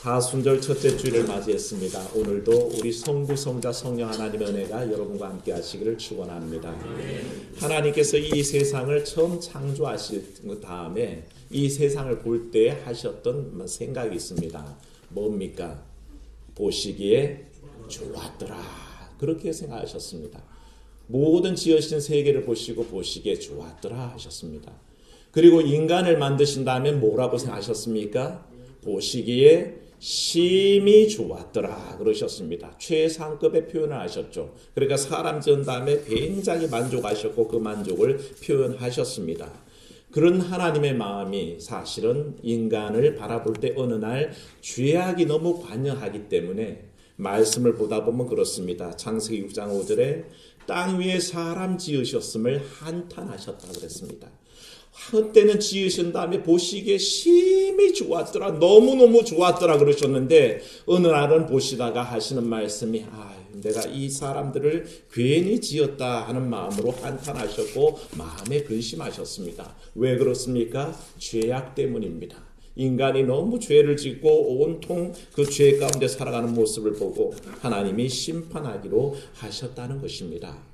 사순절 첫째 주일을 맞이했습니다. 오늘도 우리 성부, 성자, 성령 하나님의 은혜가 여러분과 함께 하시기를 축원합니다. 하나님께서 이 세상을 처음 창조하신 다음에 이 세상을 볼 때 하셨던 생각이 있습니다. 뭡니까? 보시기에 좋았더라. 그렇게 생각하셨습니다. 모든 지으신 세계를 보시고 보시기에 좋았더라 하셨습니다. 그리고 인간을 만드신 다음에 뭐라고 생각하셨습니까? 보시기에 심히 좋았더라 그러셨습니다. 최상급의 표현을 하셨죠. 그러니까 사람 지은 다음에 굉장히 만족하셨고 그 만족을 표현하셨습니다. 그런 하나님의 마음이 사실은 인간을 바라볼 때 어느 날 죄악이 너무 관여하기 때문에 말씀을 보다 보면 그렇습니다. 창세기 6장 5절에 땅 위에 사람 지으셨음을 한탄하셨다 그랬습니다. 한때는 지으신 다음에 보시기에 심히 좋았더라. 너무너무 좋았더라 그러셨는데 어느 날은 보시다가 하시는 말씀이 내가 이 사람들을 괜히 지었다 하는 마음으로 한탄하셨고 마음에 근심하셨습니다. 왜 그렇습니까? 죄악 때문입니다. 인간이 너무 죄를 짓고 온통 그 죄 가운데 살아가는 모습을 보고 하나님이 심판하기로 하셨다는 것입니다.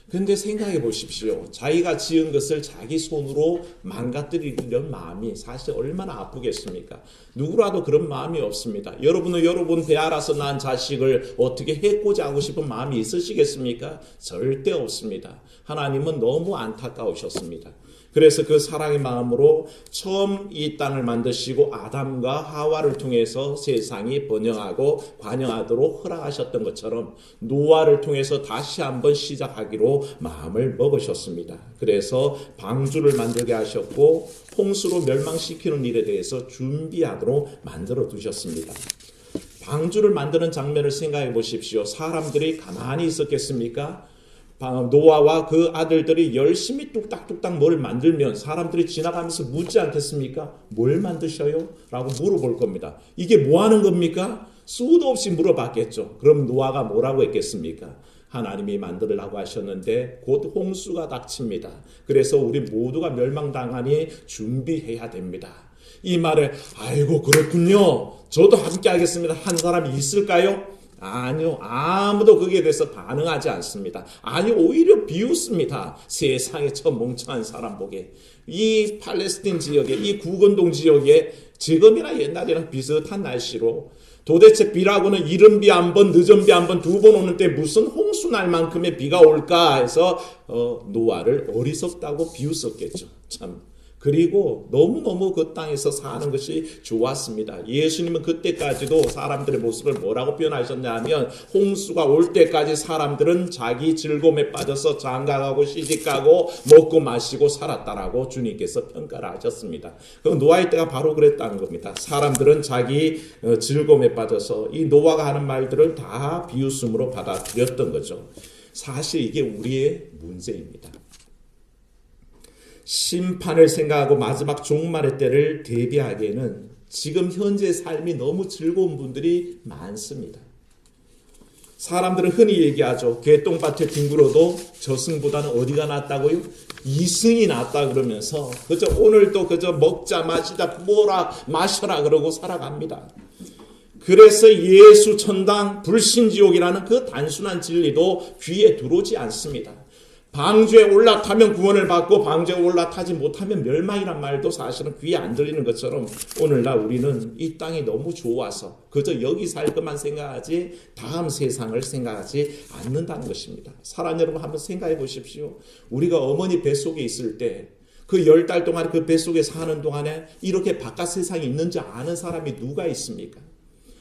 그런데 생각해 보십시오. 자기가 지은 것을 자기 손으로 망가뜨리려는 마음이 사실 얼마나 아프겠습니까? 누구라도 그런 마음이 없습니다. 여러분은 여러분 배알아서 낳은 자식을 어떻게 해코지 하고 싶은 마음이 있으시겠습니까? 절대 없습니다. 하나님은 너무 안타까우셨습니다. 그래서 그 사랑의 마음으로 처음 이 땅을 만드시고 아담과 하와를 통해서 세상이 번영하고 관영하도록 허락하셨던 것처럼 노아를 통해서 다시 한번 시작하기로 마음을 먹으셨습니다. 그래서 방주를 만들게 하셨고 홍수로 멸망시키는 일에 대해서 준비하도록 만들어 두셨습니다. 방주를 만드는 장면을 생각해 보십시오. 사람들이 가만히 있었겠습니까? 노아와 그 아들들이 열심히 뚝딱뚝딱 뭘 만들면 사람들이 지나가면서 묻지 않겠습니까? 뭘 만드셔요? 라고 물어볼 겁니다. 이게 뭐 하는 겁니까? 수도 없이 물어봤겠죠. 그럼 노아가 뭐라고 했겠습니까? 하나님이 만들으라고 하셨는데 곧 홍수가 닥칩니다. 그래서 우리 모두가 멸망당하니 준비해야 됩니다. 이 말에 아이고 그렇군요. 저도 함께 하겠습니다. 한 사람이 있을까요? 아니요. 아무도 거기에 대해서 반응하지 않습니다. 아니 오히려 비웃습니다. 세상에 저 멍청한 사람 보게. 이 팔레스틴 지역에 이 구건동 지역에 지금이나 옛날이랑 비슷한 날씨로 도대체 비라고는 이른 비 한 번 늦은 비 한 번 두 번 오는데 무슨 홍수 날만큼의 비가 올까 해서 노아를 어리석다고 비웃었겠죠. 참. 그리고 너무너무 그 땅에서 사는 것이 좋았습니다. 예수님은 그때까지도 사람들의 모습을 뭐라고 표현하셨냐면 홍수가 올 때까지 사람들은 자기 즐거움에 빠져서 장가가고 시집가고 먹고 마시고 살았다라고 주님께서 평가를 하셨습니다. 그 노아의 때가 바로 그랬다는 겁니다. 사람들은 자기 즐거움에 빠져서 이 노아가 하는 말들을 다 비웃음으로 받아들였던 거죠. 사실 이게 우리의 문제입니다. 심판을 생각하고 마지막 종말의 때를 대비하기에는 지금 현재의 삶이 너무 즐거운 분들이 많습니다. 사람들은 흔히 얘기하죠. 개똥밭에 뒹굴어도 저승보다는 어디가 낫다고요? 이승이 낫다 그러면서 그저 오늘도 그저 먹자 마시자 뭐라 마셔라 그러고 살아갑니다. 그래서 예수 천당 불신지옥이라는 그 단순한 진리도 귀에 들어오지 않습니다. 방주에 올라타면 구원을 받고 방주에 올라타지 못하면 멸망이란 말도 사실은 귀에 안 들리는 것처럼 오늘날 우리는 이 땅이 너무 좋아서 그저 여기 살 것만 생각하지 다음 세상을 생각하지 않는다는 것입니다. 사랑 여러분 한번 생각해 보십시오. 우리가 어머니 뱃속에 있을 때 그 10달 동안 그 뱃속에 사는 동안에 이렇게 바깥 세상이 있는지 아는 사람이 누가 있습니까?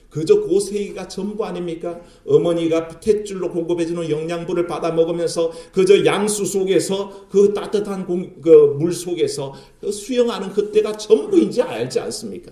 그저 그 세계가 전부 아닙니까? 어머니가 탯줄로 공급해주는 영양분을 받아 먹으면서 그저 양수 속에서 그 따뜻한 물 속에서 수영하는 그때가 전부인지 알지 않습니까?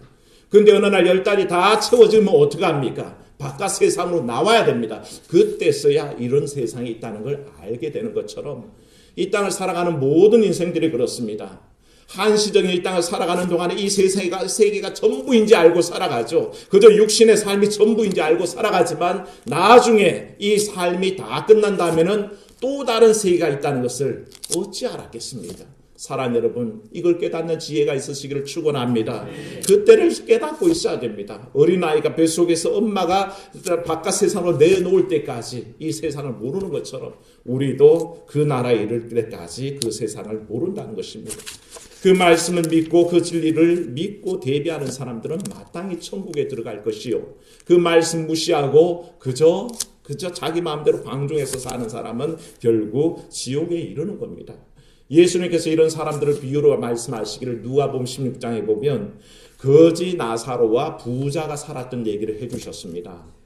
그런데 어느 날 10달이 다 채워지면 어떡합니까? 바깥 세상으로 나와야 됩니다. 그때서야 이런 세상이 있다는 걸 알게 되는 것처럼 이 땅을 살아가는 모든 인생들이 그렇습니다. 한시적인 이 땅을 살아가는 동안에 이 세계가 전부인지 알고 살아가죠. 그저 육신의 삶이 전부인지 알고 살아가지만 나중에 이 삶이 다 끝난 다음에는 또 다른 세계가 있다는 것을 어찌 알았겠습니까? 사랑 여러분, 이걸 깨닫는 지혜가 있으시기를 축원합니다. 그때를 깨닫고 있어야 됩니다. 어린아이가 뱃속에서 엄마가 바깥 세상으로 내놓을 때까지 이 세상을 모르는 것처럼 우리도 그 나라에 이를 때까지 그 세상을 모른다는 것입니다. 그 말씀을 믿고 그 진리를 믿고 대비하는 사람들은 마땅히 천국에 들어갈 것이요, 그 말씀 무시하고 그저 자기 마음대로 방종해서 사는 사람은 결국 지옥에 이르는 겁니다. 예수님께서 이런 사람들을 비유로 말씀하시기를 누가복음 16장에 보면 거지 나사로와 부자가 살았던 얘기를 해주셨습니다.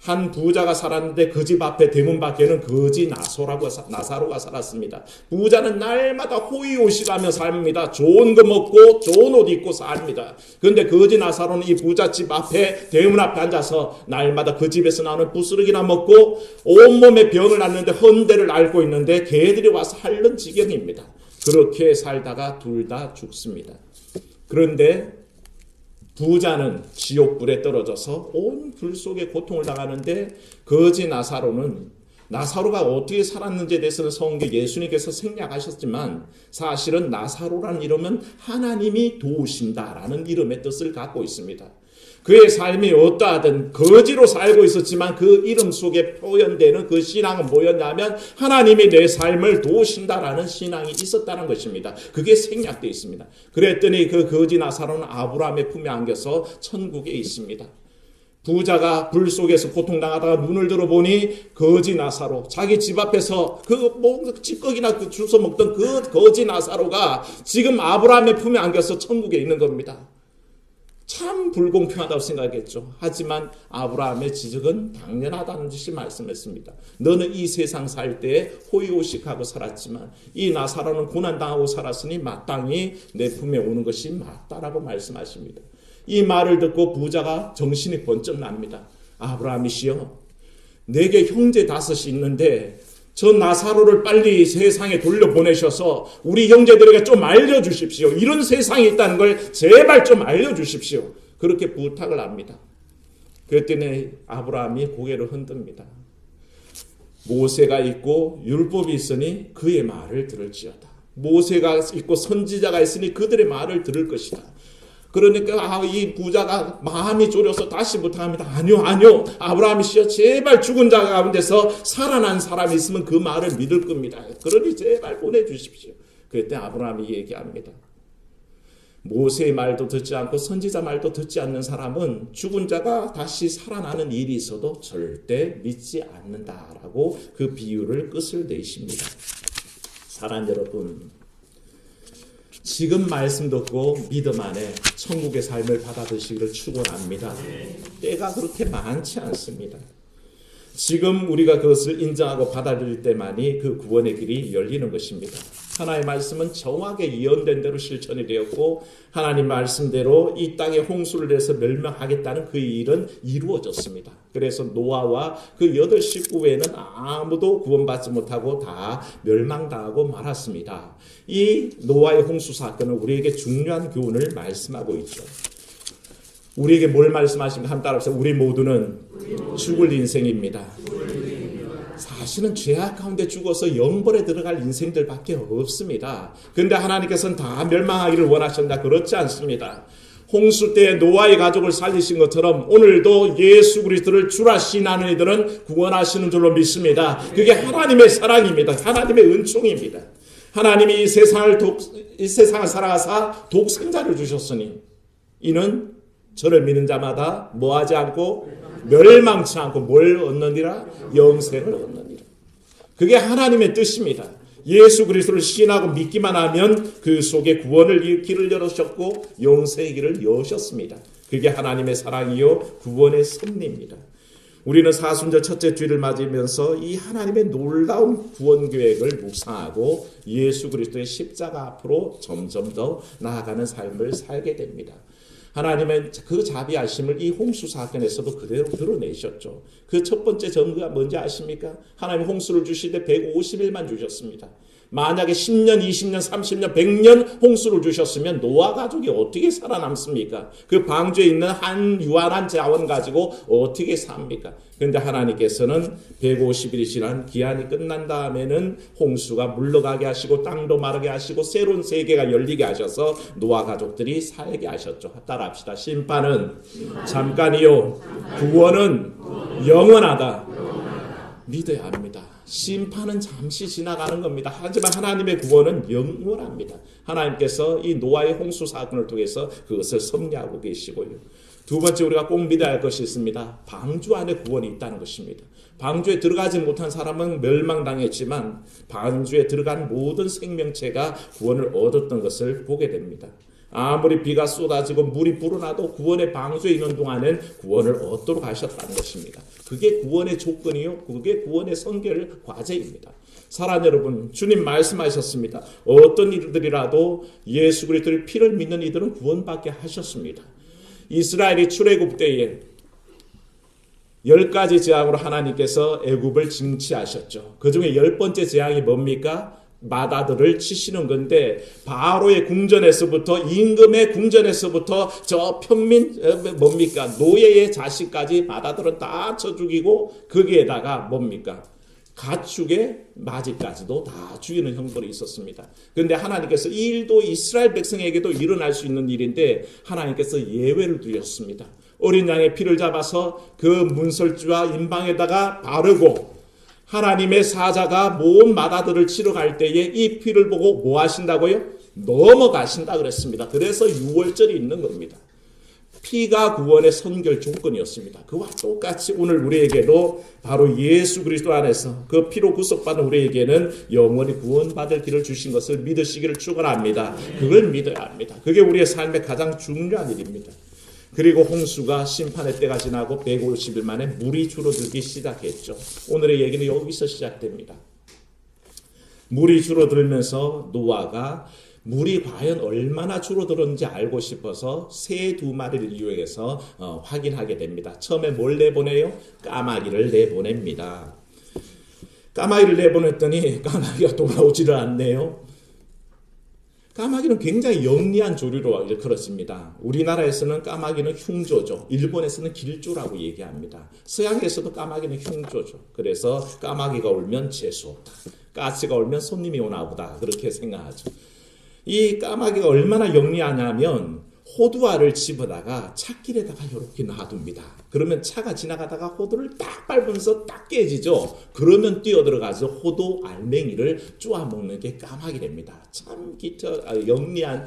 한 부자가 살았는데 그 집 앞에 대문 밖에는 거지 나사로가 살았습니다. 부자는 날마다 호의호식하며 삽니다. 좋은 거 먹고 좋은 옷 입고 삽니다. 그런데 거지 나사로는 이 부자 집 앞에 대문 앞에 앉아서 날마다 그 집에서 나오는 부스러기나 먹고 온몸에 병을 앓는데 헌대를 앓고 있는데 개들이 와서 핥는 지경입니다. 그렇게 살다가 둘 다 죽습니다. 그런데 부자는 지옥불에 떨어져서 온 불 속에 고통을 당하는데 거지 나사로가 어떻게 살았는지에 대해서는 성경 예수님께서 생략하셨지만 사실은 나사로라는 이름은 하나님이 도우신다라는 이름의 뜻을 갖고 있습니다. 그의 삶이 어떠하든 거지로 살고 있었지만 그 이름 속에 표현되는 그 신앙은 뭐였냐면 하나님이 내 삶을 도우신다라는 신앙이 있었다는 것입니다. 그게 생략되어 있습니다. 그랬더니 그 거지 나사로는 아브라함의 품에 안겨서 천국에 있습니다. 부자가 불 속에서 고통당하다가 눈을 들어보니 거지 나사로, 자기 집 앞에서 찌꺼기나 주워 먹던 그 거지 나사로가 지금 아브라함의 품에 안겨서 천국에 있는 겁니다. 참 불공평하다고 생각했죠. 하지만 아브라함의 지적은 당연하다는 뜻이 말씀했습니다. 너는 이 세상 살 때 호의호식하고 살았지만 이 나사로는 고난당하고 살았으니 마땅히 내 품에 오는 것이 맞다라고 말씀하십니다. 이 말을 듣고 부자가 정신이 번쩍 납니다. 아브라함이시여, 내게 형제 5이 있는데 저 나사로를 빨리 세상에 돌려보내셔서 우리 형제들에게 좀 알려주십시오. 이런 세상이 있다는 걸 제발 좀 알려주십시오. 그렇게 부탁을 합니다. 그랬더니 아브라함이 고개를 흔듭니다. 모세가 있고 율법이 있으니 그의 말을 들을지어다. 모세가 있고 선지자가 있으니 그들의 말을 들을 것이다. 그러니까 이 부자가 마음이 졸여서 다시 부탁합니다. 아니요 아브라함이시여, 제발 죽은 자 가운데서 살아난 사람이 있으면 그 말을 믿을 겁니다. 그러니 제발 보내주십시오. 그때 아브라함이 얘기합니다. 모세의 말도 듣지 않고 선지자 말도 듣지 않는 사람은 죽은 자가 다시 살아나는 일이 있어도 절대 믿지 않는다라고 그 비유를 끝을 내십니다. 사랑하는 여러분, 지금 말씀 듣고 믿음 안에 천국의 삶을 받아들이시기를 축원합니다. 때가 그렇게 많지 않습니다. 지금 우리가 그것을 인정하고 받아들일 때만이 그 구원의 길이 열리는 것입니다. 하나님의 말씀은 정확하게 예언된 대로 실천이 되었고 하나님 말씀대로 이 땅에 홍수를 내서 멸망하겠다는 그 일은 이루어졌습니다. 그래서 노아와 그 8 식구 외에는 아무도 구원받지 못하고 다 멸망당하고 말았습니다. 이 노아의 홍수 사건은 우리에게 중요한 교훈을 말씀하고 있죠. 우리에게 뭘 말씀하십니까? 한번 따라합시다. 우리 모두는 죽을 인생입니다. 사실은 죄악 가운데 죽어서 영벌에 들어갈 인생들밖에 없습니다. 그런데 하나님께서는 다 멸망하기를 원하신다. 그렇지 않습니다. 홍수 때 노아의 가족을 살리신 것처럼 오늘도 예수 그리스도를 주라 신하는 이들은 구원하시는 줄로 믿습니다. 그게 하나님의 사랑입니다. 하나님의 은총입니다. 하나님이 이 세상을 살아가사 독생자를 주셨으니 이는 저를 믿는 자마다 뭐하지 않고 멸망치 않고 뭘 얻느니라? 영생을 얻느니라. 그게 하나님의 뜻입니다. 예수 그리스도를 신하고 믿기만 하면 그 속에 구원의 길을 열으셨고 영생의 길을 여셨습니다. 그게 하나님의 사랑이요 구원의 섭리입니다. 우리는 사순절 첫째 주일을 맞으면서 이 하나님의 놀라운 구원 계획을 묵상하고 예수 그리스도의 십자가 앞으로 점점 더 나아가는 삶을 살게 됩니다. 하나님은 그 자비하심을 이 홍수 사건에서도 그대로 드러내셨죠. 그 첫 번째 증거가 뭔지 아십니까? 하나님 홍수를 주실 때 150일만 주셨습니다. 만약에 10년, 20년, 30년, 100년 홍수를 주셨으면 노아 가족이 어떻게 살아남습니까? 그 방주에 있는 한 유한한 자원 가지고 어떻게 삽니까? 그런데 하나님께서는 150일이 지난 기한이 끝난 다음에는 홍수가 물러가게 하시고 땅도 마르게 하시고 새로운 세계가 열리게 하셔서 노아 가족들이 살게 하셨죠. 따라합시다. 심판은 잠깐이요, 구원은 영원하다. 믿어야 합니다. 심판은 잠시 지나가는 겁니다. 하지만 하나님의 구원은 영원합니다. 하나님께서 이 노아의 홍수 사건을 통해서 그것을 섭리하고 계시고요. 두 번째 우리가 꼭 믿어야 할 것이 있습니다. 방주 안에 구원이 있다는 것입니다. 방주에 들어가지 못한 사람은 멸망당했지만 방주에 들어간 모든 생명체가 구원을 얻었던 것을 보게 됩니다. 아무리 비가 쏟아지고 물이 불어나도 구원의 방주에 있는 동안은 구원을 얻도록 하셨다는 것입니다. 그게 구원의 조건이요, 그게 구원의 선결 과제입니다. 사랑 여러분, 주님 말씀하셨습니다. 어떤 이들이라도 예수 그리스도의 피를 믿는 이들은 구원받게 하셨습니다. 이스라엘이 출애굽 때에 10가지 재앙으로 하나님께서 애굽을 징치하셨죠. 그 중에 10번째 재앙이 뭡니까? 마다들을 치시는 건데, 바로의 궁전에서부터, 임금의 궁전에서부터 저 평민 뭡니까? 노예의 자식까지 마다들은 다 쳐 죽이고, 거기에다가 뭡니까? 가축의 마지까지도 다 죽이는 형벌이 있었습니다. 그런데 하나님께서 이 일도 이스라엘 백성에게도 일어날 수 있는 일인데 하나님께서 예외를 두셨습니다. 어린 양의 피를 잡아서 그 문설주와 임방에다가 바르고 하나님의 사자가 모은 마다들을 치러 갈 때에 이 피를 보고 뭐 하신다고요? 넘어가신다 그랬습니다. 그래서 6월절이 있는 겁니다. 피가 구원의 선결 조건이었습니다. 그와 똑같이 오늘 우리에게도 바로 예수 그리스도 안에서 그 피로 구속받은 우리에게는 영원히 구원받을 길을 주신 것을 믿으시기를 축원합니다. 그걸 믿어야 합니다. 그게 우리의 삶의 가장 중요한 일입니다. 그리고 홍수가 심판의 때가 지나고 150일 만에 물이 줄어들기 시작했죠. 오늘의 얘기는 여기서 시작됩니다. 물이 줄어들면서 노아가 물이 과연 얼마나 줄어들었는지 알고 싶어서 새 2마리를 이용해서 확인하게 됩니다. 처음에 뭘 내보내요? 까마귀를 내보냅니다. 까마귀를 내보냈더니 까마귀가 돌아오지를 않네요. 까마귀는 굉장히 영리한 조류로 일컬었습니다. 우리나라에서는 까마귀는 흉조죠. 일본에서는 길조라고 얘기합니다. 서양에서도 까마귀는 흉조죠. 그래서 까마귀가 울면 재수없다. 가스가 울면 손님이 오나 보다. 그렇게 생각하죠. 이 까마귀가 얼마나 영리하냐면 호두알을 집어다가 찻길에다가 이렇게 놔둡니다. 그러면 차가 지나가다가 호두를 딱 밟으면서 딱 깨지죠. 그러면 뛰어들어가서 호두 알맹이를 쪼아먹는 게 까마귀랍니다. 참 영리한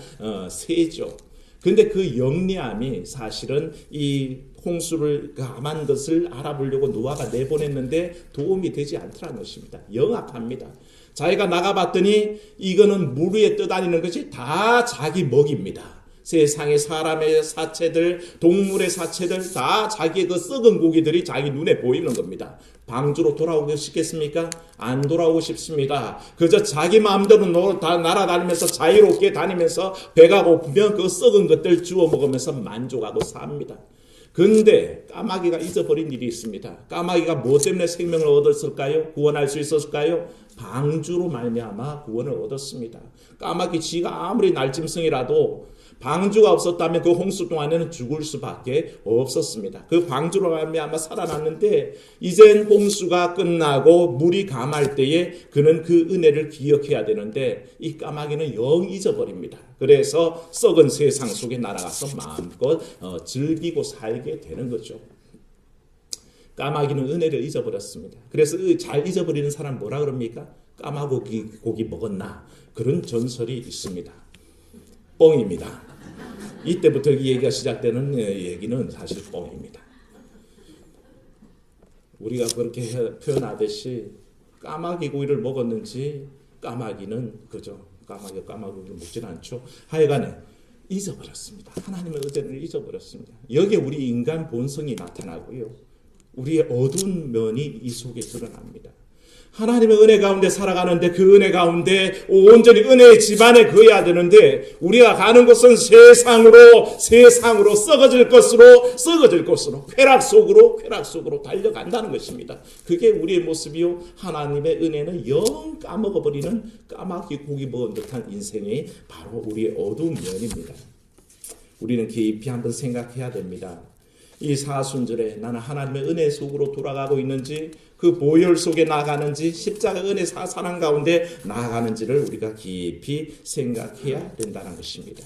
새죠. 근데 그 영리함이 사실은 이 홍수를 감한 것을 알아보려고 노아가 내보냈는데 도움이 되지 않더라는 것입니다. 영악합니다. 자기가 나가봤더니 이거는 물 위에 떠다니는 것이 다 자기 먹입니다. 세상의 사람의 사체들, 동물의 사체들 다 자기의 그 썩은 고기들이 자기 눈에 보이는 겁니다. 방주로 돌아오고 싶겠습니까? 안 돌아오고 싶습니다. 그저 자기 마음대로 다 날아다니면서 자유롭게 다니면서 배가 고프면 그 썩은 것들 주워 먹으면서 만족하고 삽니다. 근데 까마귀가 잊어버린 일이 있습니다. 까마귀가 뭐 때문에 생명을 얻었을까요? 구원할 수 있었을까요? 방주로 말미암아 구원을 얻었습니다. 까마귀 지가 아무리 날짐승이라도 방주가 없었다면 그 홍수 동안에는 죽을 수밖에 없었습니다. 그 방주로 말미암아 살아났는데 이젠 홍수가 끝나고 물이 감할 때에 그는 그 은혜를 기억해야 되는데 이 까마귀는 영 잊어버립니다. 그래서 썩은 세상 속에 날아가서 마음껏 즐기고 살게 되는 거죠. 까마귀는 은혜를 잊어버렸습니다. 그래서 잘 잊어버리는 사람 뭐라 그럽니까? 까마귀 고기 먹었나? 그런 전설이 있습니다. 뻥입니다. 이때부터 이 얘기가 시작되는 얘기는 사실 뻥입니다. 우리가 그렇게 표현하듯이 까마귀 고기를 먹었는지 까마귀는 그죠. 까마귀를 먹지는 않죠. 하여간에 잊어버렸습니다. 하나님의 의제를 잊어버렸습니다. 여기에 우리 인간 본성이 나타나고요. 우리의 어두운 면이 이 속에 드러납니다. 하나님의 은혜 가운데 살아가는데 그 은혜 가운데 온전히 은혜의 집안에 거해야 되는데 우리가 가는 곳은 세상으로 썩어질 것으로 쾌락 속으로 달려간다는 것입니다. 그게 우리의 모습이요. 하나님의 은혜는 영 까먹어버리는 까마귀 고기 먹은 듯한 인생이 바로 우리의 어두운 면입니다. 우리는 깊이 한번 생각해야 됩니다. 이 사순절에 나는 하나님의 은혜 속으로 돌아가고 있는지, 그 보혈 속에 나가는지, 십자가 은혜 사랑 가운데 나가는지를 우리가 깊이 생각해야 된다는 것입니다.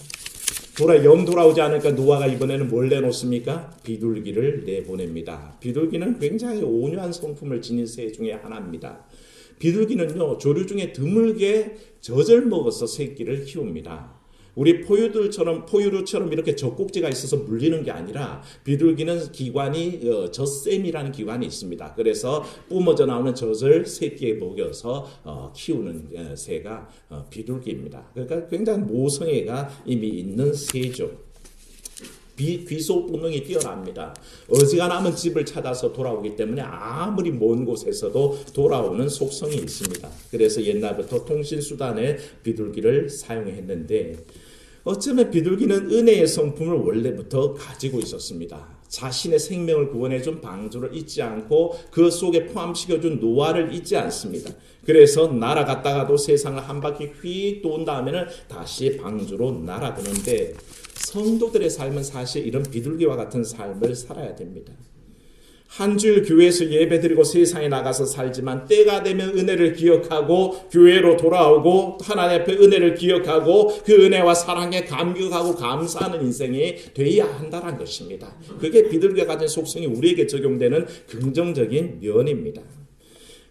돌아오지 않으니까 노아가 이번에는 뭘 내놓습니까? 비둘기를 내보냅니다. 비둘기는 굉장히 온유한 성품을 지닌 새 중에 하나입니다. 비둘기는요, 조류 중에 드물게 젖을 먹어서 새끼를 키웁니다. 우리 포유류처럼 이렇게 젖꼭지가 있어서 물리는 게 아니라 비둘기는 기관이 젖샘이라는 기관이 있습니다. 그래서 뿜어져 나오는 젖을 새끼에 먹여서 키우는 새가 비둘기입니다. 그러니까 굉장히 모성애가 이미 있는 새죠. 귀소 본능이 뛰어납니다. 어지간하면 집을 찾아서 돌아오기 때문에 아무리 먼 곳에서도 돌아오는 속성이 있습니다. 그래서 옛날부터 통신수단에 비둘기를 사용했는데 어쩌면 비둘기는 은혜의 성품을 원래부터 가지고 있었습니다. 자신의 생명을 구원해준 방주를 잊지 않고 그 속에 포함시켜준 노아를 잊지 않습니다. 그래서 날아갔다가도 세상을 한 바퀴 휙 돈 다음에는 다시 방주로 날아드는데 성도들의 삶은 사실 이런 비둘기와 같은 삶을 살아야 됩니다. 한 주일 교회에서 예배드리고 세상에 나가서 살지만 때가 되면 은혜를 기억하고 교회로 돌아오고 하나님 앞에 은혜를 기억하고 그 은혜와 사랑에 감격하고 감사하는 인생이 되어야 한다는 것입니다. 그게 비둘기가 가진 속성이 우리에게 적용되는 긍정적인 면입니다.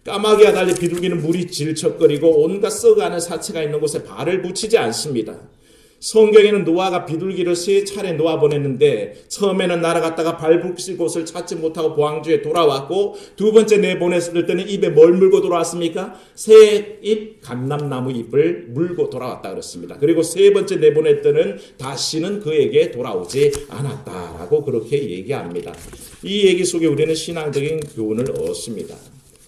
까마귀와 달리 비둘기는 물이 질척거리고 온갖 썩어가는 사체가 있는 곳에 발을 붙이지 않습니다. 성경에는 노아가 비둘기를 3차례 놓아보냈는데 처음에는 날아갔다가 발 붙일 곳을 찾지 못하고 보항주에 돌아왔고 두 번째 내보냈을 때는 입에 뭘 물고 돌아왔습니까? 새 잎 감람나무 잎을 물고 돌아왔다 그랬습니다. 그리고 세 번째 내보낼 때는 다시는 그에게 돌아오지 않았다라고 그렇게 얘기합니다. 이 얘기 속에 우리는 신앙적인 교훈을 얻습니다.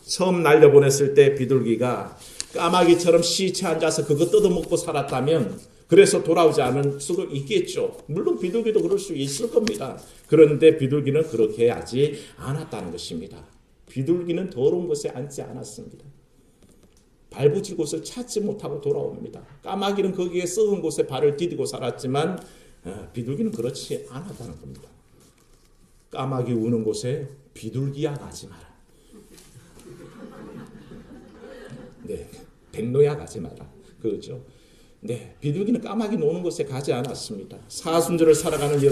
처음 날려보냈을 때 비둘기가 까마귀처럼 시체 앉아서 그거 뜯어먹고 살았다면 그래서 돌아오지 않을 수도 있겠죠. 물론 비둘기도 그럴 수 있을 겁니다. 그런데 비둘기는 그렇게 하지 않았다는 것입니다. 비둘기는 더러운 곳에 앉지 않았습니다. 발붙일 곳을 찾지 못하고 돌아옵니다. 까마귀는 거기에 썩은 곳에 발을 디디고 살았지만 비둘기는 그렇지 않았다는 겁니다. 까마귀 우는 곳에 비둘기야 가지 마라. 네, 백로야 가지 마라. 그렇죠. 네, 비둘기는 까마귀 노는 곳에 가지 않았습니다. 사순절을 살아가는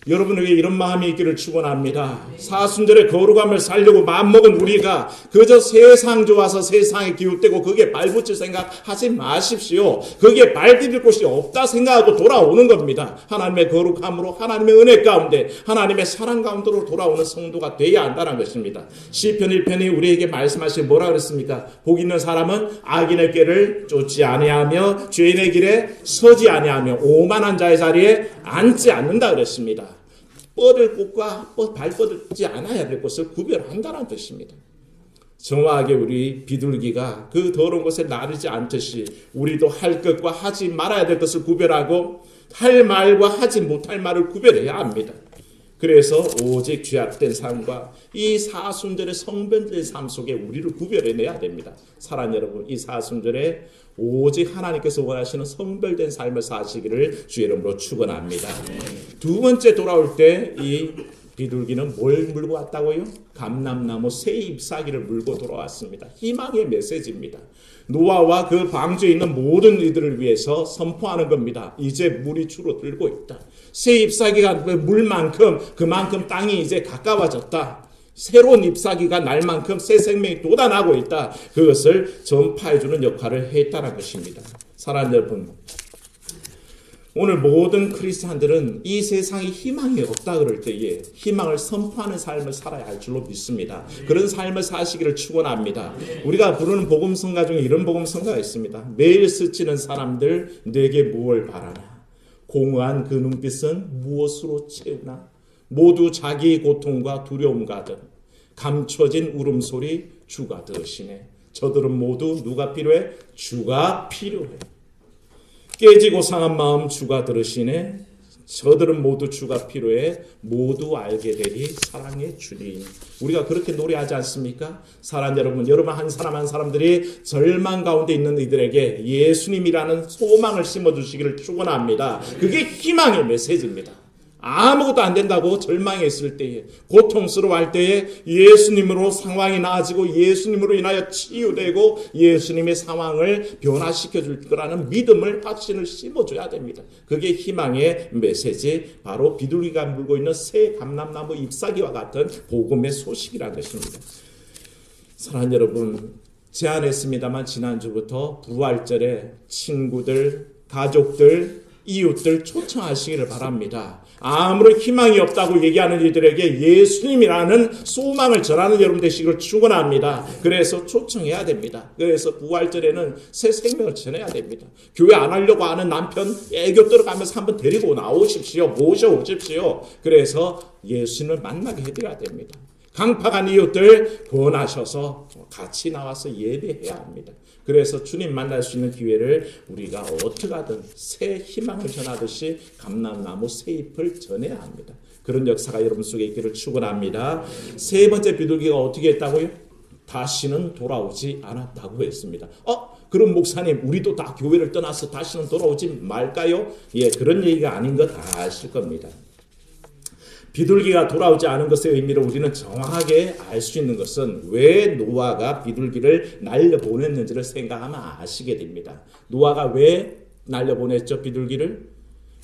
여러분에게 이런 마음이 있기를 축원합니다. 사순절의 거룩함을 살려고 마음먹은 우리가 그저 세상 좋아서 세상에 기웃대고 거기에 발붙일 생각하지 마십시오. 거기에 발 디딜 곳이 없다 생각하고 돌아오는 겁니다. 하나님의 거룩함으로 하나님의 은혜 가운데 하나님의 사랑 가운데로 돌아오는 성도가 되어야 한다는 것입니다. 시편 1편이 우리에게 말씀하시기 뭐라 그랬습니까? 복 있는 사람은 악인의 길을 쫓지 아니하며 죄인의 길에 서지 아니하며 오만한 자의 자리에 앉지 않는다 그랬습니다. 뻗을 곳과 발 뻗지 않아야 될 것을 구별한다는 뜻입니다. 정확하게 우리 비둘기가 그 더러운 곳에 나르지 않듯이 우리도 할 것과 하지 말아야 될 것을 구별하고 할 말과 하지 못할 말을 구별해야 합니다. 그래서 오직 죄악된 삶과 이 사순절의 성변된 삶 속에 우리를 구별해내야 됩니다. 사랑하는 여러분, 이 사순절에 오직 하나님께서 원하시는 성별된 삶을 사시기를 주의 이름으로 축원합니다. 두 번째 돌아올 때 이 비둘기는 뭘 물고 왔다고요? 감람나무 새 잎사귀를 물고 돌아왔습니다. 희망의 메시지입니다. 노아와 그 방주에 있는 모든 이들을 위해서 선포하는 겁니다. 이제 물이 줄어들고 있다. 새 잎사귀가 물만큼 그만큼 땅이 이제 가까워졌다. 새로운 잎사귀가 날 만큼 새 생명이 돋아나고 있다. 그것을 전파해주는 역할을 했다는 것입니다. 사랑하는 여러분, 오늘 모든 크리스찬들은 이 세상에 희망이 없다 그럴 때에 희망을 선포하는 삶을 살아야 할 줄로 믿습니다. 그런 삶을 사시기를 축원합니다. 우리가 부르는 복음성가 중에 이런 복음성가가 있습니다. 매일 스치는 사람들 내게 무엇을 바라나? 공허한 그 눈빛은 무엇으로 채우나? 모두 자기 고통과 두려움 가득 감춰진 울음소리 주가 들으시네. 저들은 모두 누가 필요해? 주가 필요해. 깨지고 상한 마음 주가 들으시네. 저들은 모두 주가 필요해. 모두 알게 되리 사랑의 주님. 우리가 그렇게 노래하지 않습니까? 사랑 여러분, 여러분 한 사람 한 사람들이 절망 가운데 있는 이들에게 예수님이라는 소망을 심어주시기를 축원합니다. 그게 희망의 메시지입니다. 아무것도 안 된다고 절망에 있을 때에, 고통스러워할 때에 예수님으로 상황이 나아지고 예수님으로 인하여 치유되고 예수님의 상황을 변화시켜 줄 거라는 믿음을, 확신을 심어줘야 됩니다. 그게 희망의 메시지, 바로 비둘기가 물고 있는 새 감람나무 잎사귀와 같은 복음의 소식이라는 것입니다. 사랑하는 여러분, 제안했습니다만 지난주부터 부활절에 친구들, 가족들, 이웃들 초청하시기를 바랍니다. 아무런 희망이 없다고 얘기하는 이들에게 예수님이라는 소망을 전하는 여러분 되시기를 축원합니다. 그래서 초청해야 됩니다. 그래서 부활절에는 새 생명을 전해야 됩니다. 교회 안 하려고 하는 남편 애교 들어가면서 한번 데리고 나오십시오. 모셔오십시오. 그래서 예수님을 만나게 해드려야 됩니다. 강팍한 이웃들 권하셔서 같이 나와서 예배해야 합니다. 그래서 주님 만날 수 있는 기회를 우리가 어떻게 하든 새 희망을 전하듯이 감람나무 새 잎을 전해야 합니다. 그런 역사가 여러분 속에 있기를 축원합니다. 세 번째 비둘기가 어떻게 했다고요? 다시는 돌아오지 않았다고 했습니다. 그럼 목사님, 우리도 다 교회를 떠나서 다시는 돌아오지 말까요? 예, 그런 얘기가 아닌 거 다 아실 겁니다. 비둘기가 돌아오지 않은 것의 의미를 우리는 정확하게 알 수 있는 것은 왜 노아가 비둘기를 날려보냈는지를 생각하면 아시게 됩니다. 노아가 왜 날려보냈죠, 비둘기를?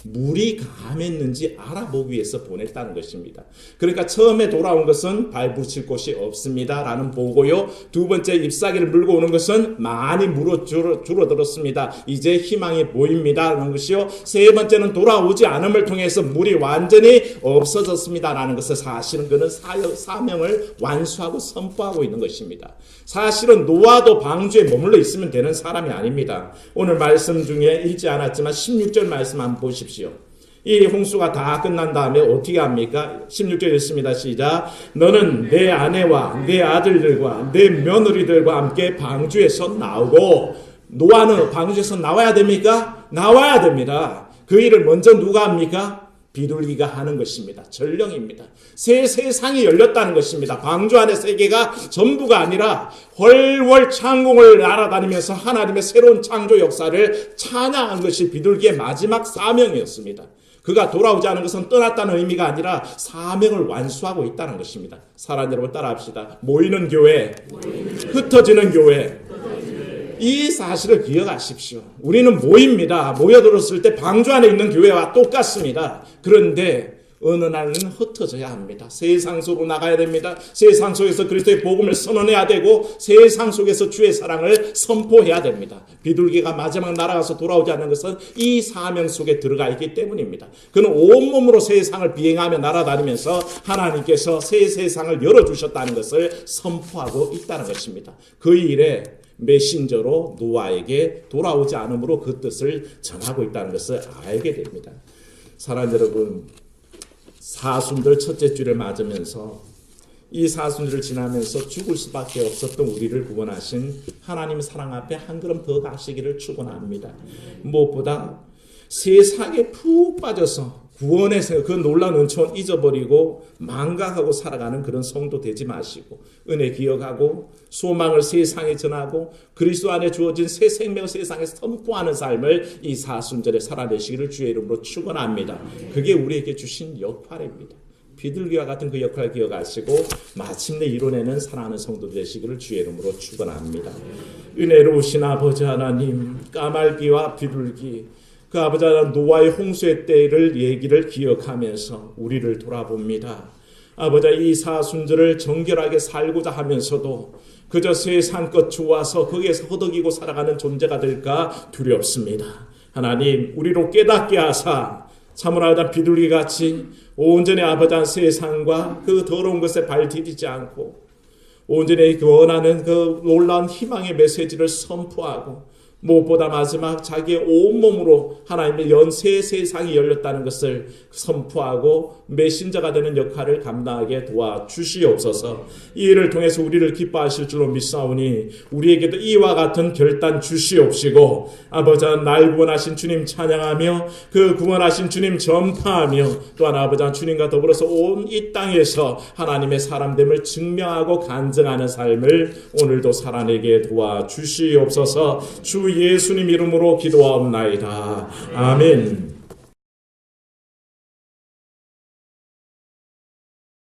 물이 강했는지 알아보기 위해서 보냈다는 것입니다. 그러니까 처음에 돌아온 것은 발붙일 곳이 없습니다 라는 보고요. 두 번째, 잎사귀를 물고 오는 것은 많이 물어 줄어들었습니다. 이제 희망이 보입니다 라는 것이요. 세 번째는 돌아오지 않음을 통해서 물이 완전히 없어졌습니다 라는 것을, 사실은 그는 사명을 완수하고 선포하고 있는 것입니다. 사실은 노아도 방주에 머물러 있으면 되는 사람이 아닙니다. 오늘 말씀 중에 읽지 않았지만 16절 말씀 한번 보십시오. 이 홍수가 다 끝난 다음에 어떻게 합니까? 16절 읽습니다. 시작. 너는 내 아내와 내 아들들과 내 며느리들과 함께 방주에서 나오고. 노아는 방주에서 나와야 됩니까? 나와야 됩니다. 그 일을 먼저 누가 합니까? 비둘기가 하는 것입니다. 전령입니다. 새 세상이 열렸다는 것입니다. 방주 안의 세계가 전부가 아니라 훨훨 창공을 날아다니면서 하나님의 새로운 창조 역사를 찬양한 것이 비둘기의 마지막 사명이었습니다. 그가 돌아오지 않은 것은 떠났다는 의미가 아니라 사명을 완수하고 있다는 것입니다. 사랑하는 여러분, 따라합시다. 모이는 교회, 흩어지는 교회. 이 사실을 기억하십시오. 우리는 모입니다. 모여들었을 때 방주 안에 있는 교회와 똑같습니다. 그런데 어느 날은 흩어져야 합니다. 세상 속으로 나가야 됩니다. 세상 속에서 그리스도의 복음을 선언해야 되고 세상 속에서 주의 사랑을 선포해야 됩니다. 비둘기가 마지막 날아가서 돌아오지 않는 것은 이 사명 속에 들어가 있기 때문입니다. 그는 온몸으로 세상을 비행하며 날아다니면서 하나님께서 새 세상을 열어주셨다는 것을 선포하고 있다는 것입니다. 그 일에 메신저로 노아에게 돌아오지 않으므로 그 뜻을 전하고 있다는 것을 알게 됩니다. 사랑하는 여러분, 사순절 첫째 주를 맞으면서 이 사순절을 지나면서 죽을 수밖에 없었던 우리를 구원하신 하나님 사랑 앞에 한 걸음 더 가시기를 축원합니다. 무엇보다 세상에 푹 빠져서 구원에서 그 놀라운 은총 잊어버리고 망각하고 살아가는 그런 성도 되지 마시고 은혜 기억하고 소망을 세상에 전하고 그리스도 안에 주어진 새 생명을 세상에 선포하는 삶을 이 사순절에 살아내시기를 주의 이름으로 축원합니다. 그게 우리에게 주신 역할입니다. 비둘기와 같은 그 역할을 기억하시고 마침내 이뤄내는 사랑하는 성도 되시기를 주의 이름으로 축원합니다. 은혜로우신 아버지 하나님, 까말귀와 비둘기, 그 아버지 하나님 노아의 홍수의 때를 얘기를 기억하면서 우리를 돌아봅니다. 아버지, 이 사순절을 정결하게 살고자 하면서도 그저 세상 것 좋아서 거기에서 허덕이고 살아가는 존재가 될까 두렵습니다. 하나님, 우리로 깨닫게 하사 참으로 하다 비둘기같이 온전히 아버지 한 세상과 그 더러운 것에 발 디디지 않고 온전히 원하는 그 놀라운 희망의 메시지를 선포하고 무엇보다 마지막 자기의 온몸으로 하나님의 연세 세상이 열렸다는 것을 선포하고 메신저가 되는 역할을 감당하게 도와주시옵소서. 이 일을 통해서 우리를 기뻐하실 줄로 믿사오니 우리에게도 이와 같은 결단 주시옵시고 아버지 날 구원하신 주님 찬양하며 그 구원하신 주님 전파하며 또한 아버지 주님과 더불어서 온 이 땅에서 하나님의 사람됨을 증명하고 간증하는 삶을 오늘도 살아내게 도와주시옵소서. 주 예수님 이름으로 기도하옵나이다. 아멘.